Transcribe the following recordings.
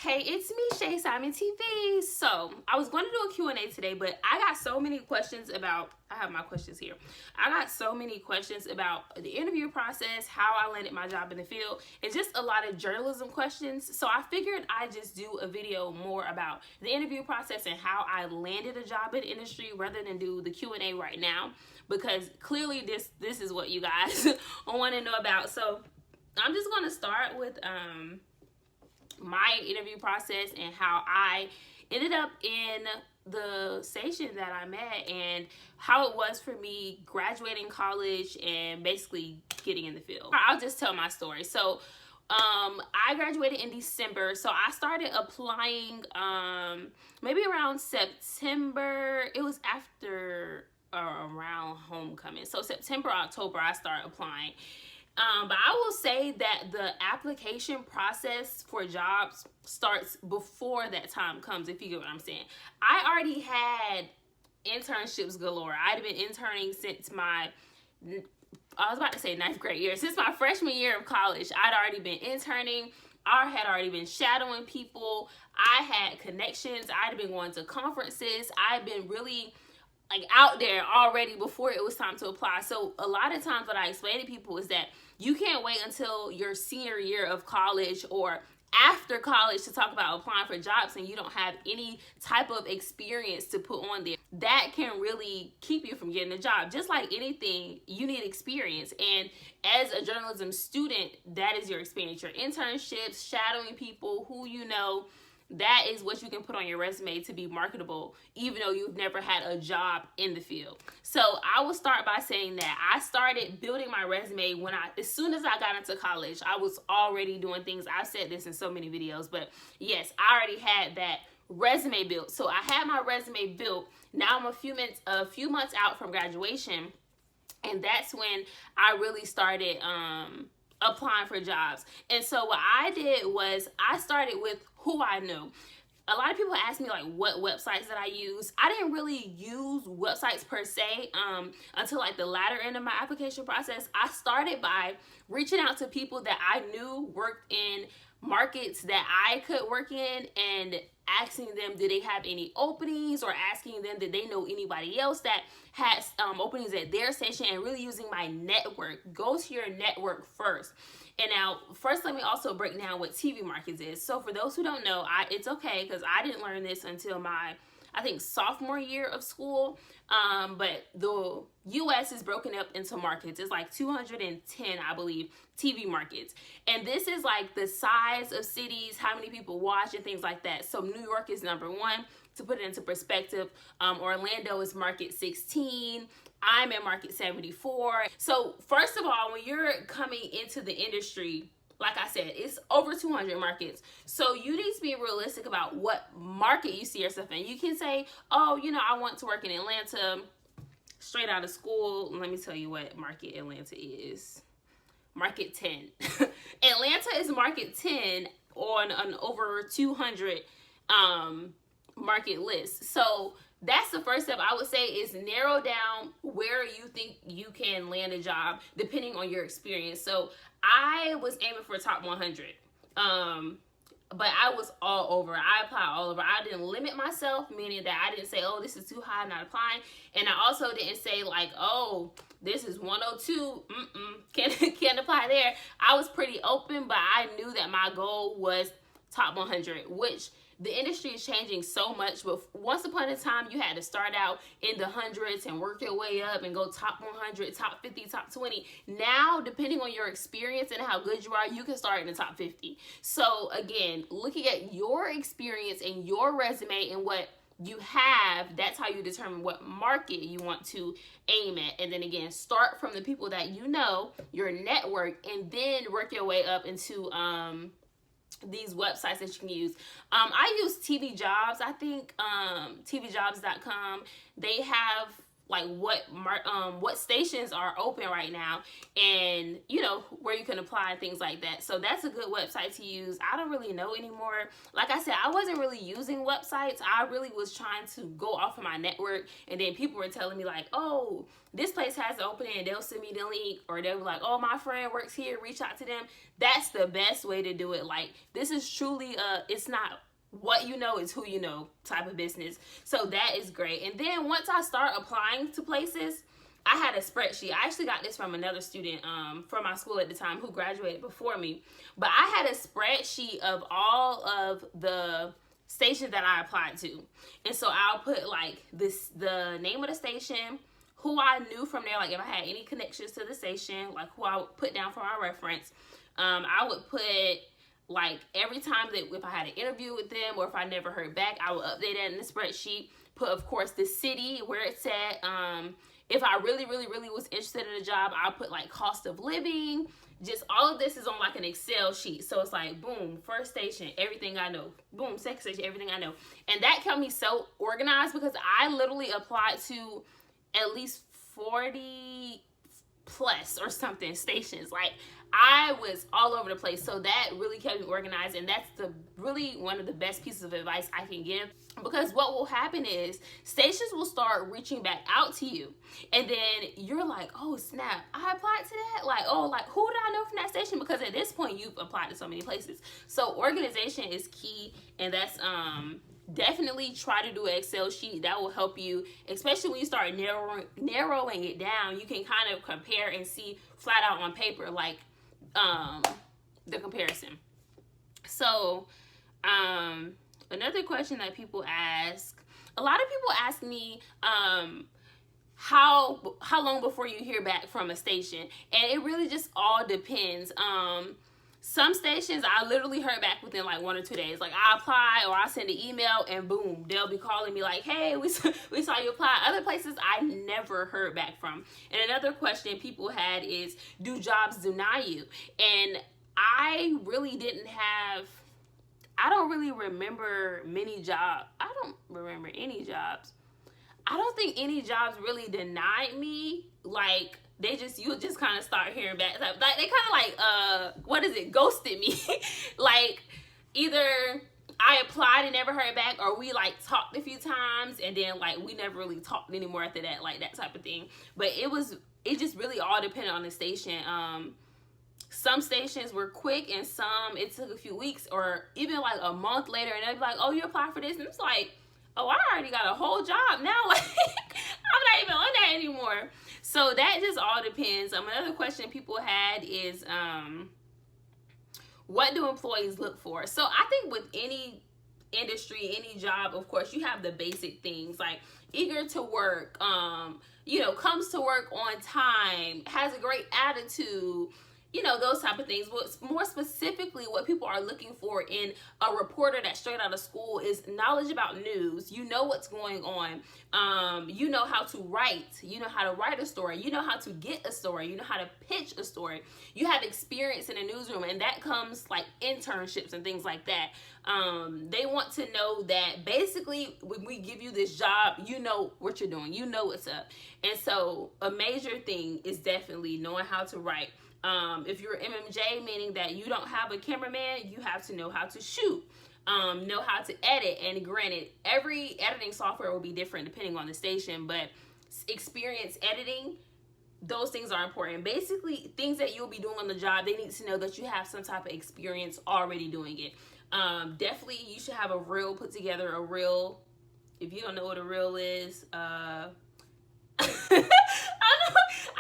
Hey, it's me, Shay Simon TV. So, I was going to do a Q&A today, but I got so many questions about, I have my questions here. I got so many questions about the interview process, how I landed my job in the field, and just a lot of journalism questions. So, I figured I'd just do a video more about the interview process and how I landed a job in the industry rather than do the Q&A right now, because clearly this is what you guys want to know about. So, I'm just going to start with my interview process and how I ended up in the station that I'm at and how it was for me graduating college and basically getting in the field. I'll just tell my story. So I graduated in December, so I started applying maybe around September. It was after around homecoming, so September, October I started applying. But I will say that the application process for jobs starts before that time comes, if you get what I'm saying. I already had internships galore. I'd been interning since I was about to say 9th grade year. Since my freshman year of college, I'd already been interning. I had already been shadowing people. I had connections. I'd been going to conferences. I'd been really out there already before it was time to apply. So a lot of times what I explain to people is that you can't wait until your senior year of college or after college to talk about applying for jobs and you don't have any type of experience to put on there. That can really keep you from getting a job. Just like anything, you need experience. And as a journalism student, that is your experience. Your internships, shadowing people who you know, that is what you can put on your resume to be marketable, even though you've never had a job in the field. So I will start by saying that I started building my resume as soon as I got into college. I was already doing things. I've said this in so many videos, but yes, I already had that resume built. So I had my resume built. Now I'm a few months out from graduation, and that's when I really started applying for jobs. And so what I did was I started with who I knew. A lot of people ask me what websites that I use. I didn't really use websites per se until the latter end of my application process. I started by reaching out to people that I knew worked in markets that I could work in and asking them, did they have any openings, or asking them, did they know anybody else that has openings at their station, and really using my network. Go to your network first. And now, first, let me also break down what TV markets is. So for those who don't know, it's okay because I didn't learn this until my, I think, sophomore year of school. But the U.S. is broken up into markets. It's 210, I believe, TV markets. And this is the size of cities, how many people watch, and things like that. So New York is number 1. To put it into perspective, Orlando is market 16. I'm in market 74. So first of all, when you're coming into the industry, like I said, it's over 200 markets. So you need to be realistic about what market you see yourself in. You can say, oh, I want to work in Atlanta straight out of school. Let me tell you what market Atlanta is. Market 10. Atlanta is market 10 on an over 200 market list. So that's the first step I would say, is narrow down where you think you can land a job depending on your experience. So I was aiming for top 100. But I was all over. I applied all over. I didn't limit myself, meaning that I didn't say, oh, this is too high, I'm not applying. And I also didn't say oh, this is 102, can't apply there. I was pretty open, but I knew that my goal was top 100, which the industry is changing so much. But once upon a time, you had to start out in the hundreds and work your way up and go top 100, top 50, top 20. Now, depending on your experience and how good you are, you can start in the top 50. So again, looking at your experience and your resume and what you have, that's how you determine what market you want to aim at. And then again, start from the people that you know, your network, and then work your way up into these websites that you can use. I use TV Jobs. I think tvjobs.com. They have like what stations are open right now, and you know where you can apply and things like that. So that's a good website to use. I don't really know anymore. Like I said, I wasn't really using websites. I really was trying to go off of my network, and then people were telling me like, oh, this place has an opening, and they'll send me the link, or they'll be like, oh, my friend works here, reach out to them. That's the best way to do it. Like, this is truly it's not what you know, is who you know type of business. So that is great. And then once I start applying to places, I had a spreadsheet. I actually got this from another student from my school at the time who graduated before me. But I had a spreadsheet of all of the stations that I applied to. And so I'll put like the name of the station, who I knew from there, like if I had any connections to the station, like who I would put down for my reference. I would put like every time that if I had an interview with them, or if I never heard back, I would update that in the spreadsheet. Put, of course, the city where it's at. If I really was interested in a job, I'll put like cost of living. Just all of this is on like an Excel sheet. So it's like, boom, first station, everything I know. Boom, second station, everything I know. And that kept me so organized, because I literally applied to at least 40 plus or something stations. Like, I was all over the place. So that really kept me organized, and that's really one of the best pieces of advice I can give, because what will happen is stations will start reaching back out to you, and then you're like, oh snap, I applied to that. Like, oh, like who did I know from that station? Because at this point you've applied to so many places. So organization is key, and that's definitely try to do an Excel sheet. That will help you, especially when you start narrowing it down. You can kind of compare and see flat out on paper, like the comparison. So another question that people ask, a lot of people ask me how long before you hear back from a station, and it really just all depends. Some stations I literally heard back within like 1 or 2 days. Like, I apply or I send an email and boom, they'll be calling me like, hey, we saw you apply. Other places I never heard back from. And another question people had is, do jobs deny you? And I really I don't really remember many jobs. I don't remember any jobs. I don't think any jobs really denied me. Like, you just kind of start hearing back. Like they kind of like, ghosted me. Like, either I applied and never heard back, or we like talked a few times and then like we never really talked anymore after that, like that type of thing. But it just really all depended on the station. Some stations were quick, and some it took a few weeks or even like a month later, and they'd be like, oh, you applied for this, and it's like, oh, I already got a whole job now. Like, I'm not even on that anymore. So that just all depends. Another question people had is, what do employees look for? So I think with any industry, any job, of course, you have the basic things like eager to work, comes to work on time, has a great attitude, those type of things. But more specifically, what people are looking for in a reporter that's straight out of school is knowledge about news. You know what's going on. You know how to write. You know how to write a story. You know how to get a story. You know how to pitch a story. You have experience in a newsroom, and that comes like internships and things like that. They want to know that basically when we give you this job, you know what you're doing. You know what's up. And so a major thing is definitely knowing how to write. If you're MMJ, meaning that you don't have a cameraman, you have to know how to shoot, know how to edit. And granted, every editing software will be different depending on the station, but experience editing, those things are important. Basically, things that you'll be doing on the job, they need to know that you have some type of experience already doing it. Definitely, you should have a reel put together, a reel. If you don't know what a reel is,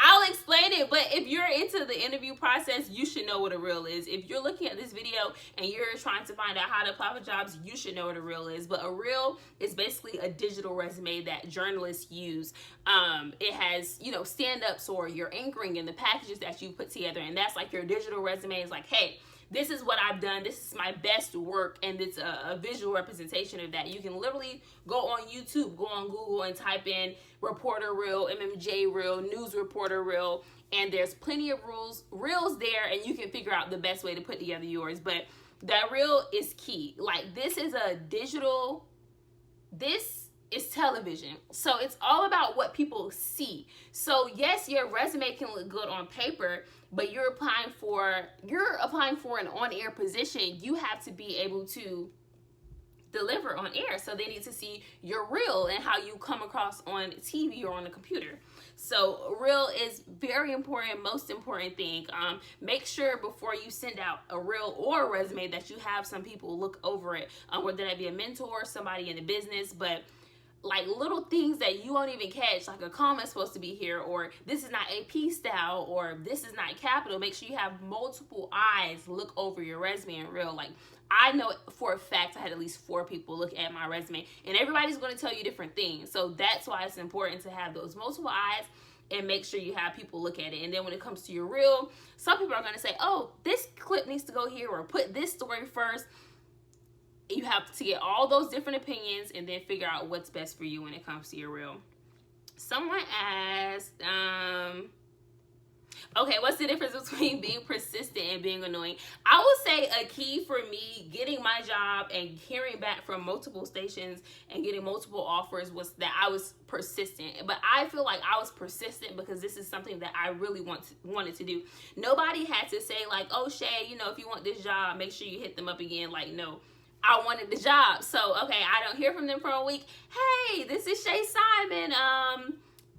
I'll explain it, but if you're into the interview process, you should know what a reel is. If you're looking at this video and you're trying to find out how to apply for jobs, you should know what a reel is. But a reel is basically a digital resume that journalists use. It has, stand-ups or your anchoring and the packages that you put together, and that's like your digital resume. Is like, hey, this is what I've done. This is my best work, and it's a visual representation of that. You can literally go on YouTube, go on Google, and type in reporter reel, MMJ reel, news reporter reel, and there's plenty of reels there, and you can figure out the best way to put together yours. But that reel is key. Like, this is a digital, this is television. So it's all about what people see. So yes, your resume can look good on paper, but you're applying for an on-air position. You have to be able to deliver on air. So they need to see your reel and how you come across on TV or on the computer. So reel is very important, most important thing. Make sure before you send out a reel or a resume that you have some people look over it, whether that be a mentor, somebody in the business, but like little things that you won't even catch, like a comma is supposed to be here, or this is not AP style, or this is not capital. Make sure you have multiple eyes look over your resume and reel. Like, I know for a fact I had at least 4 people look at my resume, and everybody's going to tell you different things. So that's why it's important to have those multiple eyes and make sure you have people look at it. And then when it comes to your reel, some people are going to say, oh, this clip needs to go here, or put this story first. You have to get all those different opinions and then figure out what's best for you when it comes to your reel. Someone asked, okay, what's the difference between being persistent and being annoying? I would say a key for me getting my job and hearing back from multiple stations and getting multiple offers was that I was persistent. But I feel like I was persistent because this is something that I really wanted to do. Nobody had to say like, oh, Shay, you know, if you want this job, make sure you hit them up again. Like, no. I wanted the job. So, okay, I don't hear from them for a week. Hey, this is Shay Simon.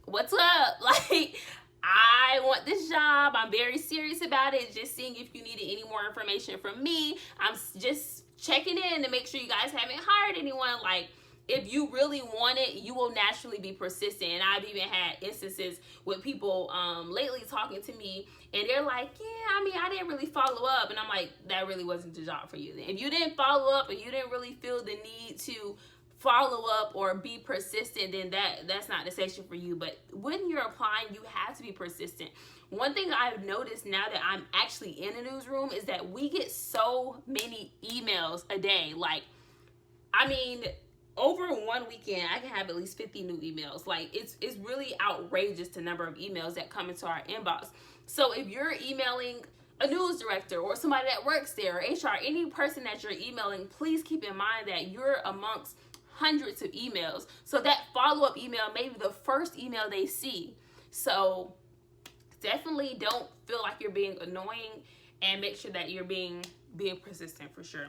What's up? Like, I want this job. I'm very serious about it. Just seeing if you needed any more information from me. I'm just checking in to make sure you guys haven't hired anyone. Like, if you really want it, you will naturally be persistent. And I've even had instances with people lately talking to me, and they're like, yeah, I mean, I didn't really follow up. And I'm like, that really wasn't the job for you. If you didn't follow up, or you didn't really feel the need to follow up or be persistent, then that's not the station for you. But when you're applying, you have to be persistent. One thing I've noticed now that I'm actually in a newsroom is that we get so many emails a day. Like, I mean, over one weekend, I can have at least 50 new emails. Like, it's really outrageous the number of emails that come into our inbox. So if you're emailing a news director or somebody that works there, or HR, any person that you're emailing, please keep in mind that you're amongst hundreds of emails. So that follow-up email may be the first email they see. So definitely don't feel like you're being annoying, and make sure that you're being persistent for sure.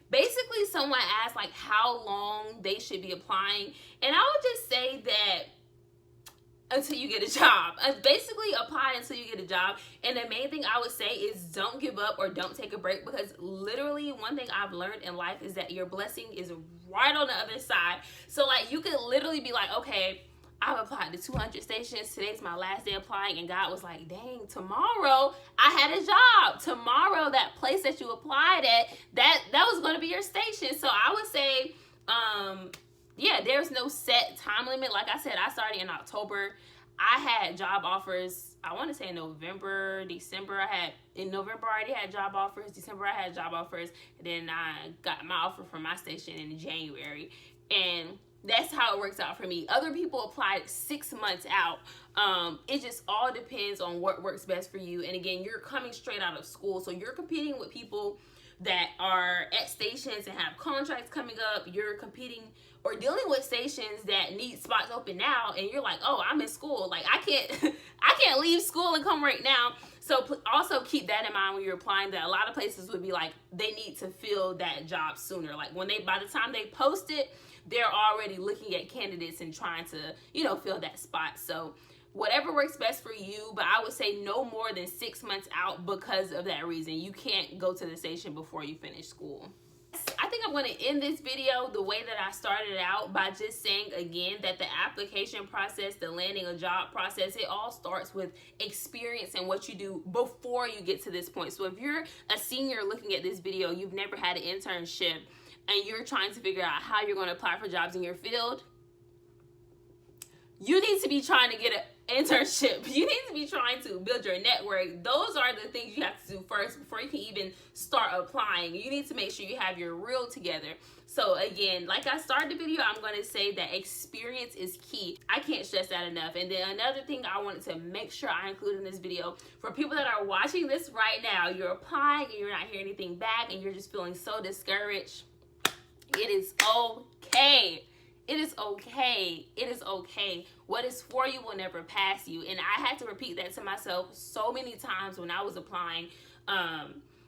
Basically, someone asked like how long they should be applying, and I would just say that until you get a job. Basically, apply until you get a job. And the main thing I would say is don't give up or don't take a break, because literally one thing I've learned in life is that your blessing is right on the other side. So like, you could literally be like, okay, I've applied to 200 stations. Today's my last day applying. And God was like, dang, tomorrow I had a job. Tomorrow, that place that you applied at, that was going to be your station. So I would say, yeah, there's no set time limit. Like I said, I started in October. I had job offers, I want to say November, December. In November, I already had job offers. December, I had job offers. And then I got my offer from my station in January. And that's how it works out for me. Other people applied 6 months out. It just all depends on what works best for you. And again, you're coming straight out of school, so you're competing with people that are at stations and have contracts coming up. You're competing or dealing with stations that need spots open now, and you're like, oh, I'm in school. Like, I can't leave school and come right now. So also keep that in mind when you're applying, that a lot of places would be like, they need to fill that job sooner. Like, by the time they post it, they're already looking at candidates and trying to, fill that spot. So whatever works best for you, but I would say no more than 6 months out because of that reason. You can't go to the station before you finish school. I think I'm going to end this video the way that I started out, by just saying again that the application process, the landing a job process, it all starts with experience and what you do before you get to this point. So if you're a senior looking at this video, you've never had an internship, and you're trying to figure out how you're going to apply for jobs in your field, you need to be trying to get an internship. You need to be trying to build your network. Those are the things you have to do first before you can even start applying. You need to make sure you have your reel together. So again, like I started the video, I'm going to say that experience is key. I can't stress that enough. And then another thing I wanted to make sure I include in this video, for people that are watching this right now, you're applying and you're not hearing anything back and you're just feeling so discouraged, it is okay. It is okay. It is okay. What is for you will never pass you. And I had to repeat that to myself so many times when I was applying,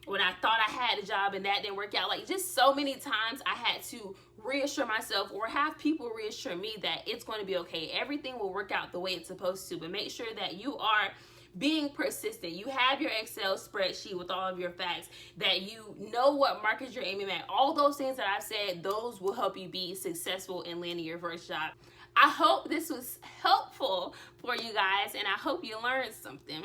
when I thought I had a job and that didn't work out. Like, just so many times I had to reassure myself or have people reassure me that it's going to be okay. Everything will work out the way it's supposed to. But make sure that you are being persistent. You have your Excel spreadsheet with all of your facts, that you know what markets you're aiming at. All those things that I've said, those will help you be successful in landing your first job. I hope this was helpful for you guys, and I hope you learned something.